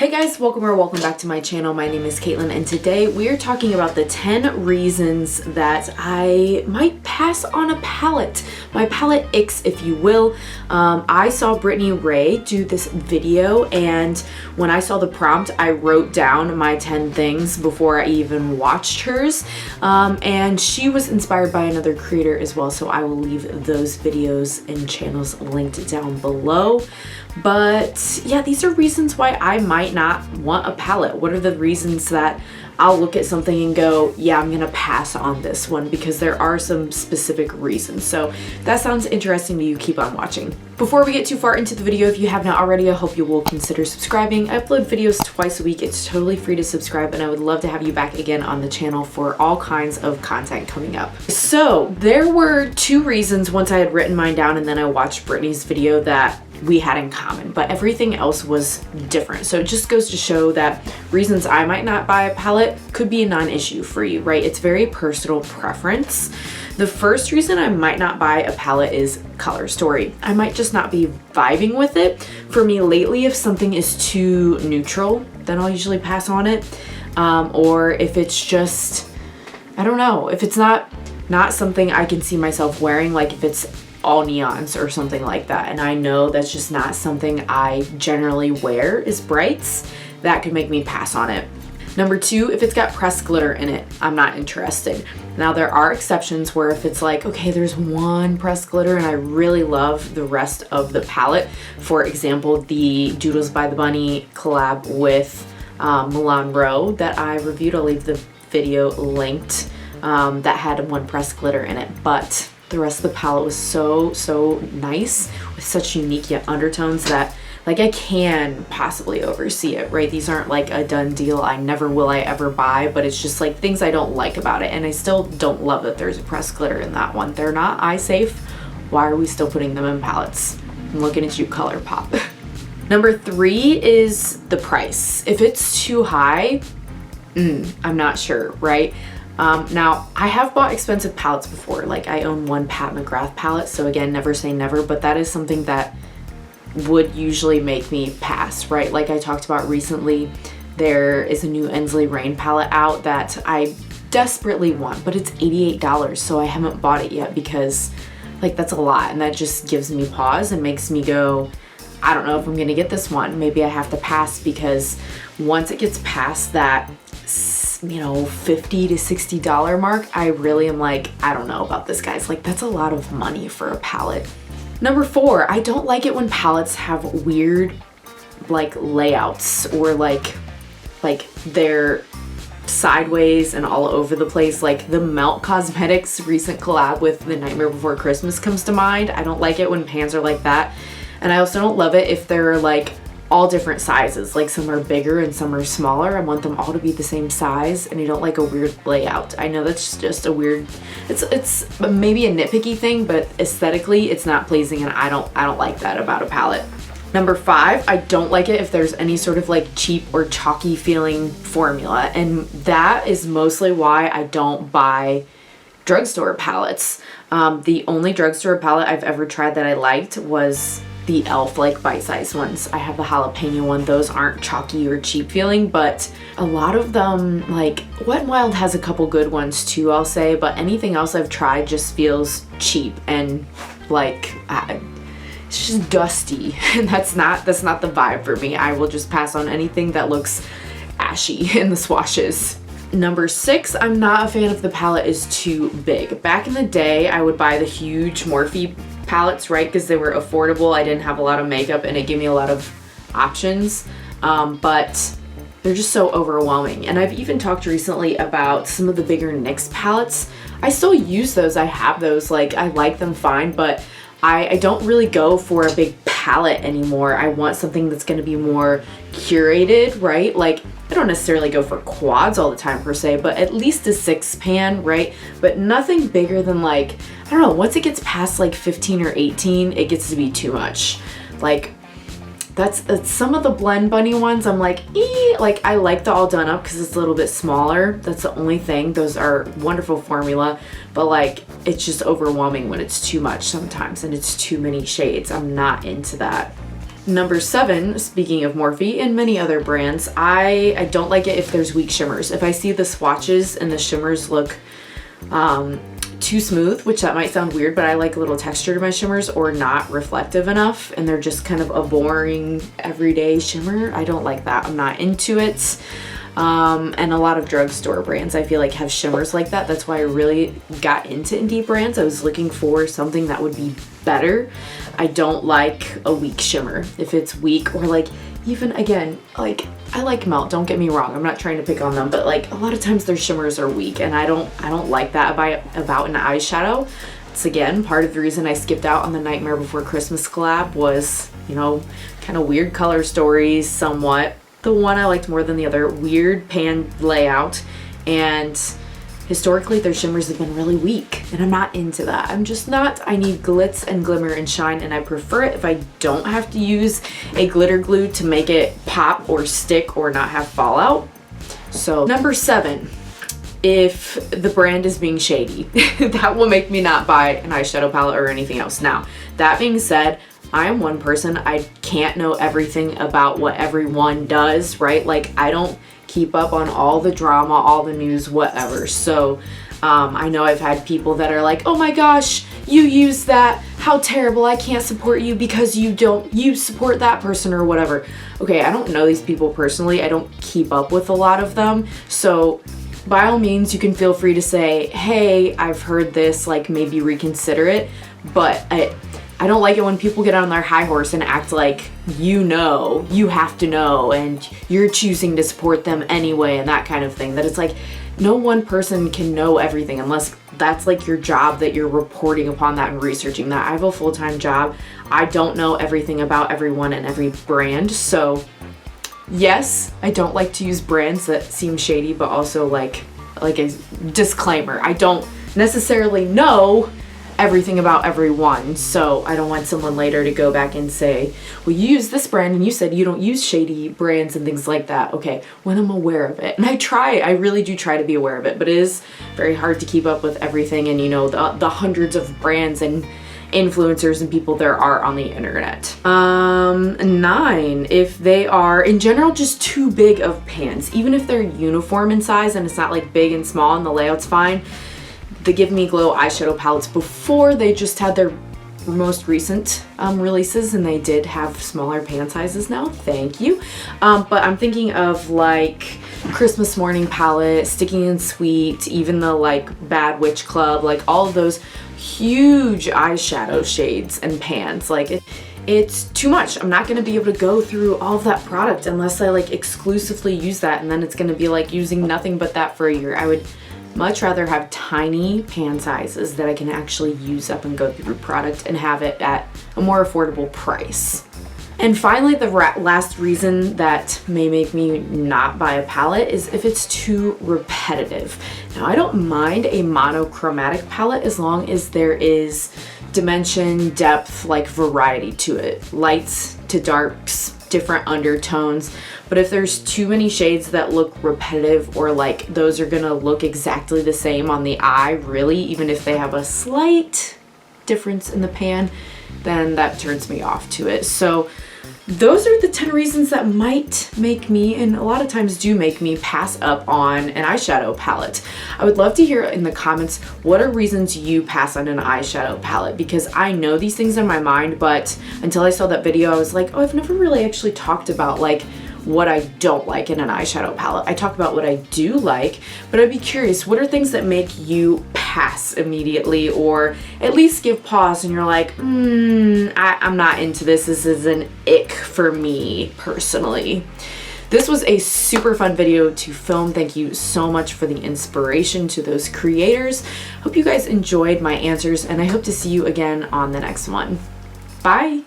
Hey guys, welcome back to my channel. My name is Katelyn and today we are talking about the 10 reasons that I might pass on a palette. My palette icks, if you will. I saw Brittany Rae do this video, and when I saw the prompt I wrote down my 10 things before I even watched hers, and she was inspired by another creator as well, so I will leave those videos and channels linked down below. But yeah, these are reasons why I might not want a palette. What are the reasons that I'll look at something and go, yeah, I'm gonna pass on this one, because there are some specific reasons. So if that sounds interesting to you, keep on watching. Before we get too far into the video, if you have not already, I hope you will consider subscribing. I upload videos twice a week. It's totally free to subscribe, and I would love to have you back again on the channel for all kinds of content coming up. So there were 2 reasons once I had written mine down and then I watched Brittany's video that we had in common, but everything else was different. So it just goes to show that reasons I might not buy a palette could be a non-issue for you, right? It's very personal preference. The first reason I might not buy a palette is color story. I might just not be vibing with it. For me lately, if something is too neutral, then I'll usually pass on it. Or if it's just, I don't know, if it's not something I can see myself wearing, like if it's all neons or something like that, and I know that's just not something I generally wear is brights, that could make me pass on it. Number 2, if it's got pressed glitter in it, I'm not interested. Now there are exceptions where if it's like, okay, there's one pressed glitter and I really love the rest of the palette. For example, the Doodles by the Bunny collab with Milan Rowe that I reviewed, I'll leave the video linked, that had one pressed glitter in it, but the rest of the palette was so nice with such unique yet undertones that like I can possibly oversee it, right? These aren't like a done deal. I ever buy, but it's just like things I don't like about it, and I still don't love that there's a pressed glitter in that one. They're not eye safe. Why are we still putting them in palettes? I'm looking at you, ColourPop. Number 3 is the price. If it's too high, I'm not sure, right? Now I have bought expensive palettes before. Like I own one Pat McGrath palette, so again, never say never, but that is something that would usually make me pass, right? Like I talked about recently, there is a new Ensley Rain palette out that I desperately want, but it's $88, so I haven't bought it yet because like that's a lot, and that just gives me pause and makes me go, I don't know if I'm gonna get this one. Maybe I have to pass, because once it gets past that, you know, $50 to $60 mark, I really am like, I don't know about this, guys. Like that's a lot of money for a palette. Number 4, I don't like it when palettes have weird like layouts, or like they're sideways and all over the place. Like the Melt Cosmetics recent collab with The Nightmare Before Christmas comes to mind. I don't like it when pans are like that, and I also don't love it if they're like all different sizes, like some are bigger and some are smaller. I want them all to be the same size, and I don't like a weird layout. I know that's just a weird, it's maybe a nitpicky thing, but aesthetically it's not pleasing, and I don't like that about a palette. Number 5, I don't like it if there's any sort of like cheap or chalky feeling formula, and that is mostly why I don't buy drugstore palettes. The only drugstore palette I've ever tried that I liked was the e.l.f. like bite-sized ones. I have the jalapeno one. Those aren't chalky or cheap feeling, but a lot of them, like Wet n Wild has a couple good ones too, I'll say, but anything else I've tried just feels cheap and like it's just dusty, and that's not the vibe for me. I will just pass on anything that looks ashy in the swatches. Number 6, I'm not a fan if the palette is too big. Back in the day, I would buy the huge Morphe palettes, right, because they were affordable. I didn't have a lot of makeup and it gave me a lot of options, but they're just so overwhelming. And I've even talked recently about some of the bigger NYX palettes. I still use those. I have those, like I like them fine, but I don't really go for a big palette anymore. I want something that's going to be more curated, right? Like I don't necessarily go for quads all the time per se, but at least a 6 pan, right? But nothing bigger than like, I don't know, once it gets past like 15 or 18, it gets to be too much. Like that's some of the Blend Bunny ones, I'm like, like I like the All Done Up because it's a little bit smaller. That's the only thing. Those are wonderful formula, but like it's just overwhelming when it's too much sometimes and it's too many shades. I'm not into that. Number 7, speaking of Morphe and many other brands, I don't like it if there's weak shimmers. If I see the swatches and the shimmers look too smooth, which that might sound weird, but I like a little texture to my shimmers, or not reflective enough and they're just kind of a boring everyday shimmer, I don't like that. I'm not into it. And a lot of drugstore brands I feel like have shimmers like that. That's why I really got into indie brands. I was looking for something that would be better. I don't like a weak shimmer. If it's weak, or like even again, like I like Melt, don't get me wrong, I'm not trying to pick on them, but like a lot of times their shimmers are weak and I don't like that about an eyeshadow. It's again part of the reason I skipped out on the Nightmare Before Christmas collab was, you know, kind of weird color stories somewhat. The one I liked more than the other, weird pan layout, and historically their shimmers have been really weak and I'm not into that. I'm just not. I need glitz and glimmer and shine, and I prefer it if I don't have to use a glitter glue to make it pop or stick or not have fallout. So number 7, if the brand is being shady, that will make me not buy an eyeshadow palette or anything else. Now, that being said, I am one person, I can't know everything about what everyone does, right? Like I don't keep up on all the drama, all the news, whatever. So I know I've had people that are like, oh my gosh, you use that, how terrible, I can't support you because you support that person or whatever. Okay, I don't know these people personally, I don't keep up with a lot of them. So by all means, you can feel free to say, hey, I've heard this, like maybe reconsider it. But I don't like it when people get on their high horse and act like you have to know, and you're choosing to support them anyway and that kind of thing. That it's like no one person can know everything unless that's like your job, that you're reporting upon that and researching that. I have a full-time job. I don't know everything about everyone and every brand. So yes, I don't like to use brands that seem shady, but also like a disclaimer, I don't necessarily know everything about everyone, so I don't want someone later to go back and say, well, you use this brand and you said you don't use shady brands and things like that. Okay, when I'm aware of it, and I really do try to be aware of it, but it is very hard to keep up with everything and, you know, the hundreds of brands and influencers and people there are on the internet. 9, if they are in general just too big of pans, even if they're uniform in size and it's not like big and small and the layout's fine. The Give Me Glow eyeshadow palettes before, they just had their most recent releases and they did have smaller pan sizes now, thank you. But I'm thinking of like Christmas Morning palette, Sticky and Sweet, even the like Bad Witch Club, like all of those huge eyeshadow shades and pans. Like it's too much. I'm not going to be able to go through all of that product unless I like exclusively use that, and then it's going to be like using nothing but that for a year. I would much rather have tiny pan sizes that I can actually use up and go through product and have it at a more affordable price. And finally, the last reason that may make me not buy a palette is if it's too repetitive. Now, I don't mind a monochromatic palette as long as there is dimension, depth, like variety to it. Lights to darks, different undertones. But if there's too many shades that look repetitive, or like those are gonna look exactly the same on the eye, really, even if they have a slight difference in the pan, then that turns me off to it. So those are the 10 reasons that might make me, and a lot of times do make me, pass up on an eyeshadow palette. I would love to hear in the comments, what are reasons you pass on an eyeshadow palette? Because I know these things in my mind, but until I saw that video, I was like, oh, I've never really actually talked about like what I don't like in an eyeshadow palette. I talk about what I do like, but I'd be curious, what are things that make you pass immediately, or at least give pause and you're like, I'm not into this. This is an ick for me personally. This was a super fun video to film. Thank you so much for the inspiration to those creators. Hope you guys enjoyed my answers, and I hope to see you again on the next one. Bye.